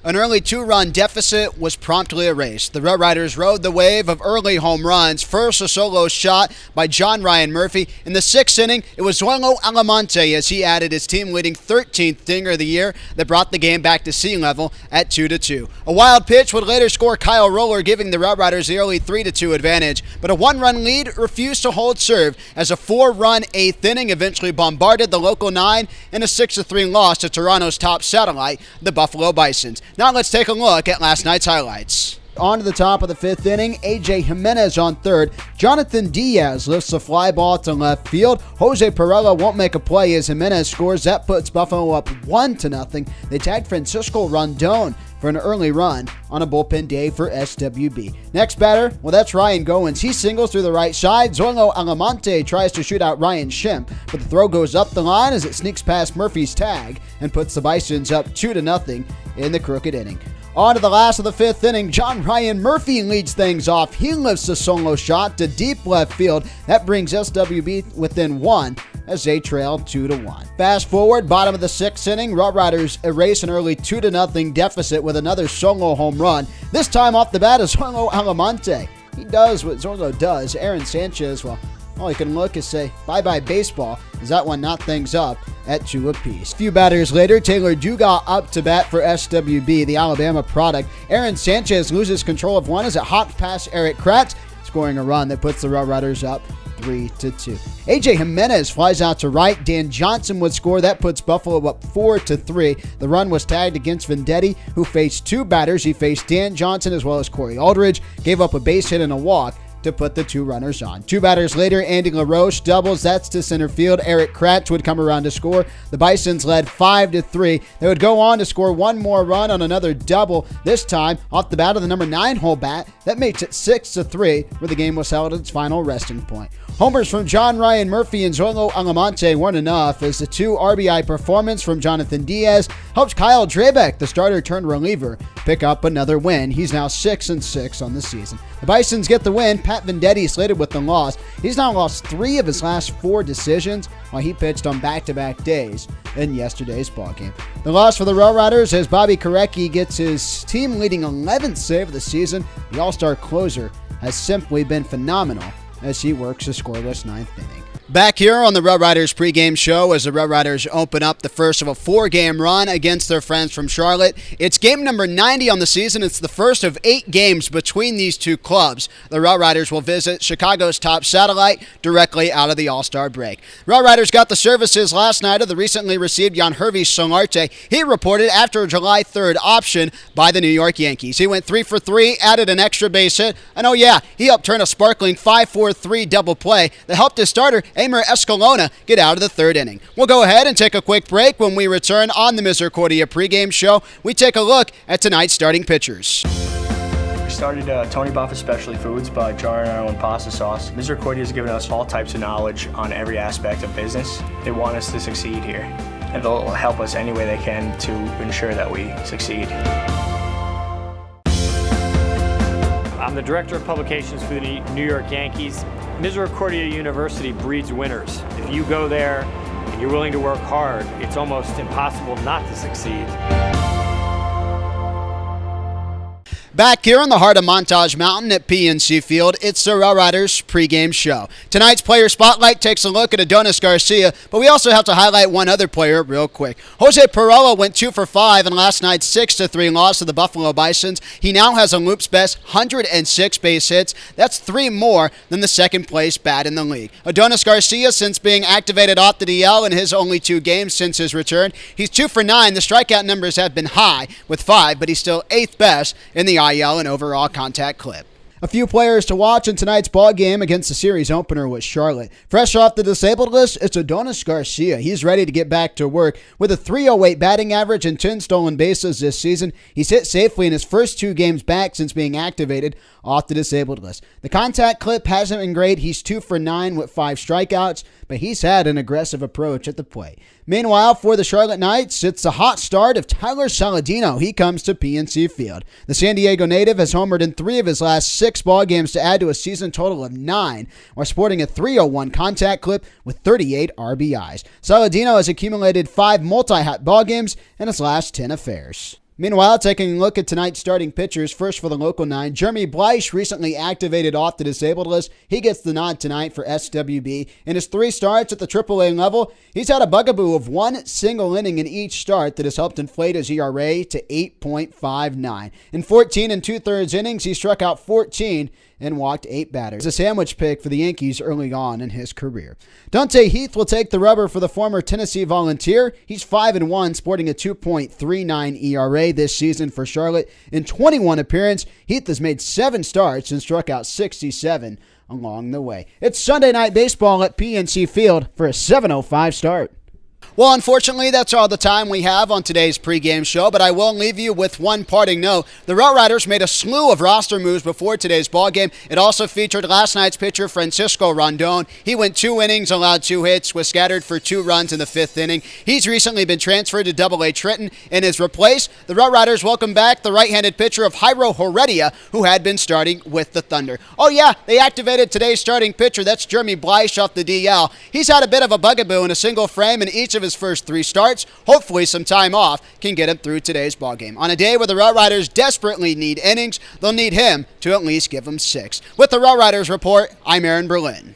An early two-run deficit was promptly erased. The Red Riders rode the wave of early home runs. First, a solo shot by John Ryan Murphy. In the sixth inning, it was Zoilo Almonte as he added his team-leading 13th dinger of the year that brought the game back to sea level at 2-2. A wild pitch would later score Kyle Roller, giving the Red Riders the early 3-2 advantage. But a one-run lead refused to hold serve as a four-run eighth inning eventually bombarded the local nine in a 6-3 loss to Toronto's top satellite, the Buffalo Bisons. Now let's take a look at last night's highlights. On to the top of the fifth inning, A.J. Jimenez on third. Jonathan Diaz lifts a fly ball to left field. Jose Perella won't make a play as Jimenez scores. That puts Buffalo up 1-0. They tagged Francisco Rondon for an early run on a bullpen day for SWB. Next batter, well, that's Ryan Goins. He singles through the right side. Zoilo Almonte tries to shoot out Ryan Schimpf, but the throw goes up the line as it sneaks past Murphy's tag and puts the Bisons up 2-0 in the crooked inning. On to the last of the fifth inning, John Ryan Murphy leads things off. He lifts a solo shot to deep left field. That brings SWB within one as they trail 2-1. Fast forward, bottom of the sixth inning, Red Riders erase an early 2-0 deficit with another solo home run. This time off the bat is Zoilo Almonte. He does what Zoilo does. Aaron Sanchez, well, all he can look is say bye-bye baseball as that one knocked things up at 2 apiece. A few batters later, Taylor Dugas up to bat for SWB, the Alabama product. Aaron Sanchez loses control of one as it hops past Eric Kratz, scoring a run that puts the Red Riders up 3-2. A.J. Jimenez flies out to right. Dan Johnson would score. That puts Buffalo up 4-3. The run was tagged against Venditti, who faced two batters. He faced Dan Johnson as well as Corey Aldridge, gave up a base hit and a walk to put the two runners on. Two batters later, Andy LaRoche doubles. That's to center field. Eric Kratz would come around to score. The Bisons led 5-3. They would go on to score one more run on another double, this time off the bat of the number 9 hole bat. That makes it 6-3, where the game was held at its final resting point. Homers from John Ryan Murphy and Zoilo Almonte weren't enough as the 2 RBI performance from Jonathan Diaz helps Kyle Drabek, the starter turned reliever, pick up another win. He's now 6-6 on the season. The Bisons get the win. Pat Venditti slated with the loss. He's now lost 3 of his last 4 decisions while he pitched on back-to-back days in yesterday's ballgame. The loss for the Red Riders as Bobby Korecki gets his team-leading 11th save of the season. The all-star closer has simply been phenomenal as he works a scoreless 9th inning. Back here on the Red Riders pregame show as the Red Riders open up the first of a 4-game run against their friends from Charlotte. It's game number 90 on the season. It's the first of 8 games between these two clubs. The Red Riders will visit Chicago's top satellite directly out of the All-Star break. Red Riders got the services last night of the recently received Yangervis Solarte. He reported after a July 3rd option by the New York Yankees. He went 3 for 3, added an extra base hit, and oh yeah, he helped turn a sparkling 5-4-3 double play that helped his starter Amer Escalona get out of the 3rd inning. We'll go ahead and take a quick break. When we return on the Misericordia pregame show, we take a look at tonight's starting pitchers. We started Tony Buffa Specialty Foods by jarring our own pasta sauce. Misericordia has given us all types of knowledge on every aspect of business. They want us to succeed here, and they'll help us any way they can to ensure that we succeed. I'm the Director of Publications for the New York Yankees. Misericordia University breeds winners. If you go there and you're willing to work hard, it's almost impossible not to succeed. Back here in the heart of Montage Mountain at PNC Field, it's the Red Riders pregame show. Tonight's player spotlight takes a look at Adonis Garcia, but we also have to highlight one other player real quick. Jose Perella went 2 for 5 in last night's 6-3 loss to the Buffalo Bisons. He now has a Loop's best 106 base hits. That's 3 more than the second place bat in the league. Adonis Garcia, since being activated off the DL in his only 2 games since his return, he's 2 for 9. The strikeout numbers have been high with 5, but he's still 8th best in the IL and overall contact clip. A few players to watch in tonight's ball game against the series opener with Charlotte. Fresh off the disabled list, it's Adonis Garcia. He's ready to get back to work. With a .308 batting average and 10 stolen bases this season, he's hit safely in his first 2 games back since being activated off the disabled list. The contact clip hasn't been great. He's 2 for 9 with 5 strikeouts, but he's had an aggressive approach at the plate. Meanwhile, for the Charlotte Knights, it's the hot start of Tyler Saladino. He comes to PNC Field. The San Diego native has homered in 3 of his last 6 ball games to add to a season total of 9, while sporting a .301 contact clip with 38 RBIs. Saladino has accumulated 5 multi-hat ball games in his last 10 affairs. Meanwhile, taking a look at tonight's starting pitchers, first for the local 9, Jeremy Bleish recently activated off the disabled list. He gets the nod tonight for SWB. In his 3 starts at the AAA level, he's had a bugaboo of 1 single inning in each start that has helped inflate his ERA to 8.59. In 14 2/3 innings, he struck out 14 and walked 8 batters. A sandwich pick for the Yankees early on in his career. Dante Heath will take the rubber for the former Tennessee Volunteer. He's 5-1, sporting a 2.39 ERA this season for Charlotte. In 21 appearances, Heath has made 7 starts and struck out 67 along the way. It's Sunday Night Baseball at PNC Field for a 7:05 start. Well, unfortunately, that's all the time we have on today's pregame show, but I will leave you with one parting note. The Route Riders made a slew of roster moves before today's ballgame. It also featured last night's pitcher, Francisco Rondon. He went 2 innings, allowed 2 hits, was scattered for 2 runs in the 5th inning. He's recently been transferred to Double-A Trenton. In his replace, the Route Riders welcome back the right-handed pitcher of Jairo Heredia, who had been starting with the Thunder. Oh yeah, they activated today's starting pitcher. That's Jeremy Bleish off the DL. He's had a bit of a bugaboo in a single frame in each of his first 3 starts. Hopefully some time off can get him through today's ballgame. On a day where the Route Riders desperately need innings, they'll need him to at least give them 6. With the Route Riders Report, I'm Aaron Berlin.